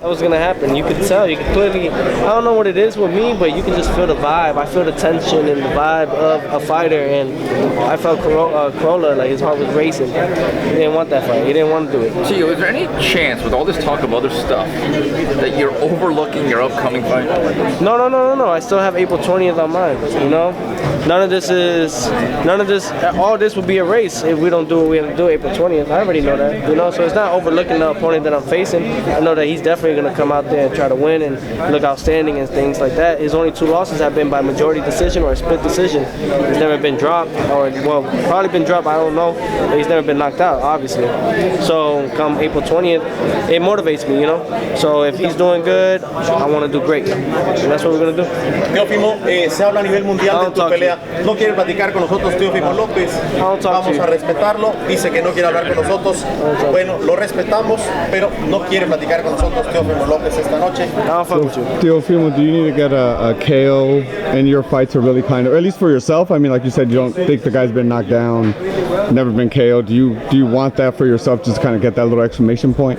That was gonna happen. You could tell. You could clearly. I don't know what it is with me, but you can just feel the vibe. I feel the tension and the vibe of a fighter, and I felt Corolla, like his heart was racing. He didn't want that fight. He didn't want to do it. Gio, is there any chance with all this talk of other stuff that you're overlooking your upcoming fight? No. I still have April 20th on mine. You know, none of this. All this would be a race if we don't do what we have to do April 20th. I already know that. You know, so it's not overlooking the opponent that I'm facing. I know that he's definitely going to come out there and try to win and look outstanding and things like that. His only 2 losses have been by majority decision or a split decision. He's never been dropped, or well, probably been dropped. I don't know. But he's never been knocked out, obviously. So come April 20th, it motivates me, you know. So if he's doing good, I want to do great, and that's what we're going to do. Teofimo, se habla a nivel mundial de tu pelea. No quiere platicar con nosotros Teofimo Lopez. Vamos a respetarlo. Dice que no quiere hablar con nosotros. Bueno, lo respetamos, pero no quiere platicar con nosotros Teofimo Lopez esta noche. Teofimo, do you need to get a KO in your fight to really kind of, or at least for yourself? I mean, like you said, you don't think the guy's been knocked down, never been KO'd. Do you want that for yourself, just to kind of get that little exclamation point?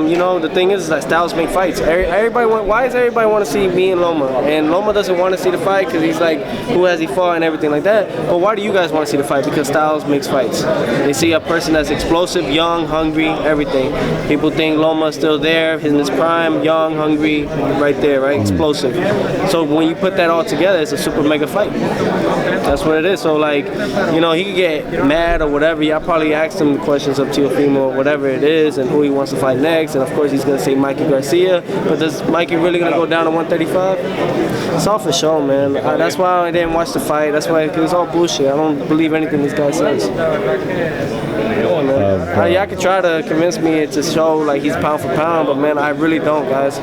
You know, the thing is that styles make fights. Why does everybody want to see me and Loma? And Loma doesn't want to see the fight because he's like, who has he fought and everything like that. But why do you guys want to see the fight? Because styles makes fights. They see a person that's explosive, young, hungry, everything. People think Loma's still there, in his prime, young, hungry, right there, right? Explosive. So when you put that all together, it's a super mega fight. That's what it is. So like, you know, he could get mad or whatever. I probably asked him questions of Teofimo or whatever it is and who he wants to fight next. And of course he's going to say Mikey Garcia. But is Mikey really going to go down to 135? It's all for show, man. That's why I didn't watch the fight. That's why, because it's all bullshit. I don't believe anything this guy says. Yeah, man. Y'all can try to convince me to show like he's pound for pound, but man, I really don't, guys.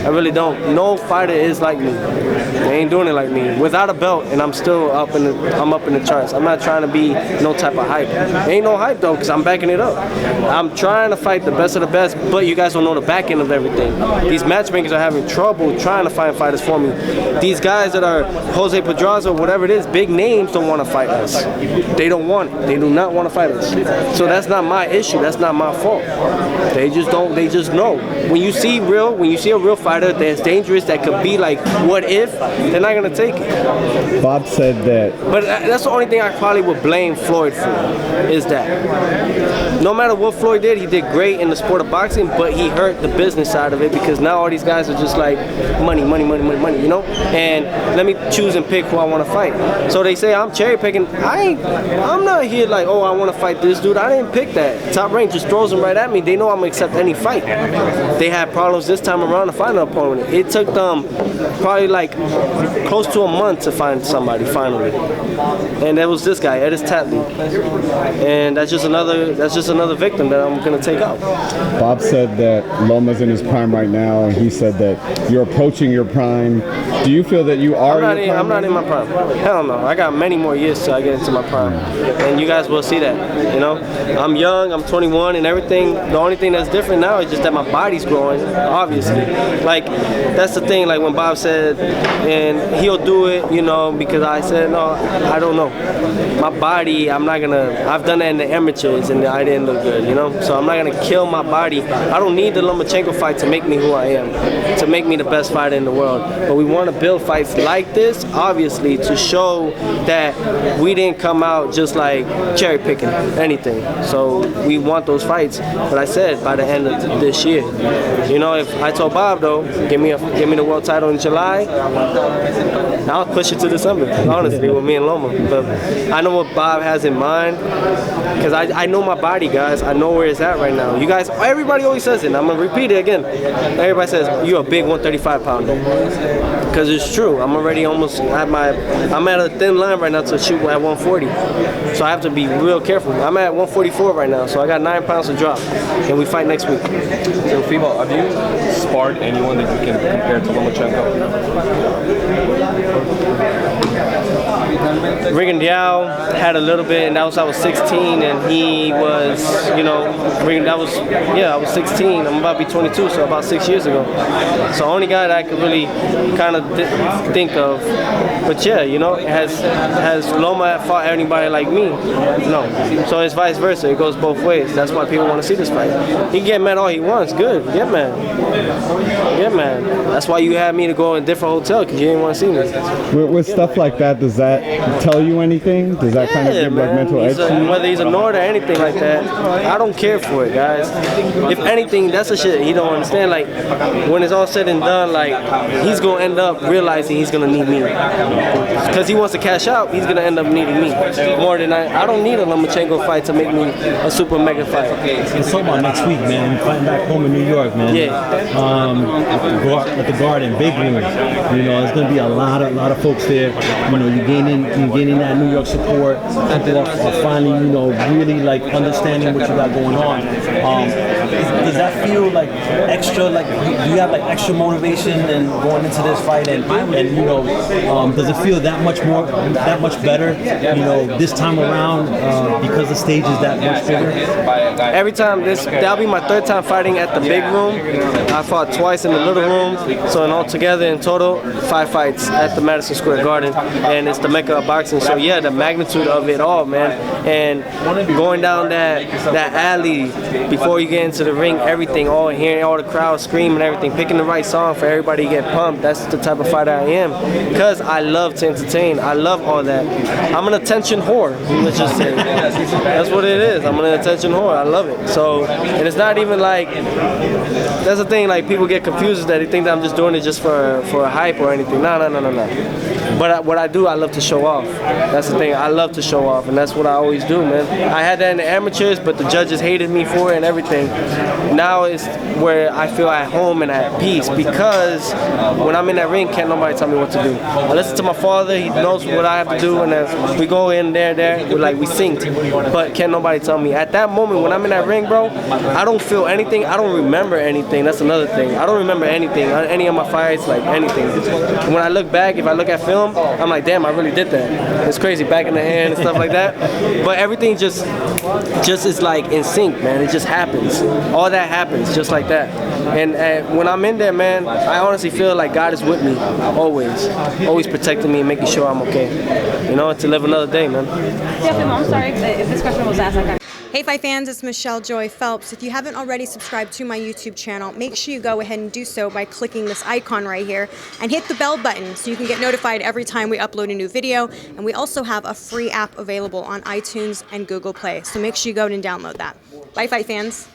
I really don't. No fighter is like me. They ain't doing it like me. Without a belt, and I'm still up in the charts. I'm not trying to be no type of hype. Ain't no hype though, because I'm backing it up. I'm trying to fight the best of the best, but you guys don't know the back end of everything. These matchmakers are having trouble trying to find fighters for me. These guys that are Jose Pedraza, whatever it is, big names don't want to fight us. They don't want it. They do not want to fight us. So that's not my issue. That's not my fault. They just don't. They just know. When you see a real fighter that's dangerous, that could be like, what if? They're not gonna take it. Bob said that. But that's the only thing I probably would blame Floyd for, is that. No matter what Floyd did, he did great in the sport of boxing, but he hurt the business side of it because now all these guys are just like money, you know? And let me choose and pick who I want to fight. So they say I'm cherry picking. I'm not here like, oh, I want to fight this dude. I didn't pick that. Top Rank just throws them right at me. They know I'm gonna accept any fight. They had problems this time around to find an opponent. It took them probably like close to a month to find somebody finally, and that was this guy, Edis Tatley, and that's just another victim that I'm gonna take out. Bob said that Loma's in his prime right now, and he said that you're approaching your prime. Do you feel that you are? I'm not in my prime. Hell no. I got many more years till I get into my prime, and you guys will see that. You know, I'm young. I'm 21, and everything. The only thing that's different now is just that my body's growing. Obviously, like that's the thing. Like when Bob said, and he'll do it, you know, because I said no. I don't know. My body, I'm not gonna. I've done that in the amateurs, and I didn't look good. You know, so I'm not gonna kill my body. I don't need the Lomachenko fight to make me who I am, to make me the best fighter in the world. But we want to build fights like this, obviously, to show that we didn't come out just like cherry picking anything. So we want those fights. But I said by the end of this year, you know, if I told Bob though, give me the world title in July, I'll push it to December. Honestly, with me and Loma. But I know what Bob has in mind, because I know my body, guys. I know where it's at right now. You guys, everybody always says it, and I'm gonna repeat it again. Everybody says you're a big 135 pounder, because it's true. I'm already almost at I'm at a thin line right now to shoot at 140, so I have to be real careful. I'm at 144 right now, so I got 9 pounds to drop, and we fight next week. Teofimo, have you sparred anyone that you can compare to Lomachenko? Rigondeaux had a little bit, and that was I was 16, and he was, you know, I was 16. I'm about to be 22, so about 6 years ago. So only guy that I could really kind of think of. But yeah, you know, has Loma fought anybody like me? No. So it's vice versa. It goes both ways. That's why people want to see this fight. He can get mad all he wants. Good. Get mad. Get mad. That's why you had me to go in a different hotel, because you didn't want to see me. With stuff like that, does that tell you anything? Does that kind of give like mental edge to you? Whether he's ignored or anything like that, I don't care for it, guys. If anything, that's the shit he don't understand. Like, when it's all said and done, like, he's gonna end up realizing he's gonna need me. Because he wants to cash out, he's gonna end up needing me more than I don't need a Lomachenko fight to make me a super mega fight. It's talking about next week, man. Fighting back home in New York, man. Yeah. At the Garden, big room. You know, there's gonna be a lot of folks there. You know, you're gaining that New York support. People are finally, you know, really like understanding what you got going on. Does that feel like extra? Like, do you have like extra motivation and going into this fight, and you know, does it feel that much better? You know, this time around because the stage is that much bigger. Every time that'll be my 3rd time fighting at the big room. I fought twice in the little room, so in altogether in total 5 fights at the Madison Square Garden, and it's the Mecca of boxing. So yeah, the magnitude of it all, man, and going down that alley before you get into the ring, everything, all hearing all the crowd scream and everything, picking the right song for everybody to get pumped. That's the type of fighter I am, because I love to entertain. I love all that. I'm an attention whore, let's just say. That's what it is. I'm an attention whore. I love it. So, and it's not even like, that's the thing, like people get confused that they think that I'm just doing it just for a hype or anything. No. But what I do, I love to show off. That's the thing. I love to show off, and that's what I always do, man. I had that in the amateurs, but the judges hated me for it and everything. Now it's where I feel at home and at peace, because when I'm in that ring, can't nobody tell me what to do. I listen to my father. He knows what I have to do, and then we go in there, we synced. But can't nobody tell me. At that moment, when I'm in that ring, bro, I don't feel anything. I don't remember anything. That's another thing. I don't remember anything, any of my fights, like anything. When I look back, if I look at film, I'm like, damn, I really did that. It's crazy, back in the hand and stuff like that. But everything just is like in sync, man. It just happens. All that happens just like that. And when I'm in there, man, I honestly feel like God is with me, always protecting me and making sure I'm okay. You know, to live another day, man. Teofimo, I'm sorry if this question was asked. Hey Fight fans, it's Michelle Joy Phelps. If you haven't already subscribed to my YouTube channel, make sure you go ahead and do so by clicking this icon right here and hit the bell button so you can get notified every time we upload a new video. And we also have a free app available on iTunes and Google Play, so make sure you go and download that. Bye Fight fans.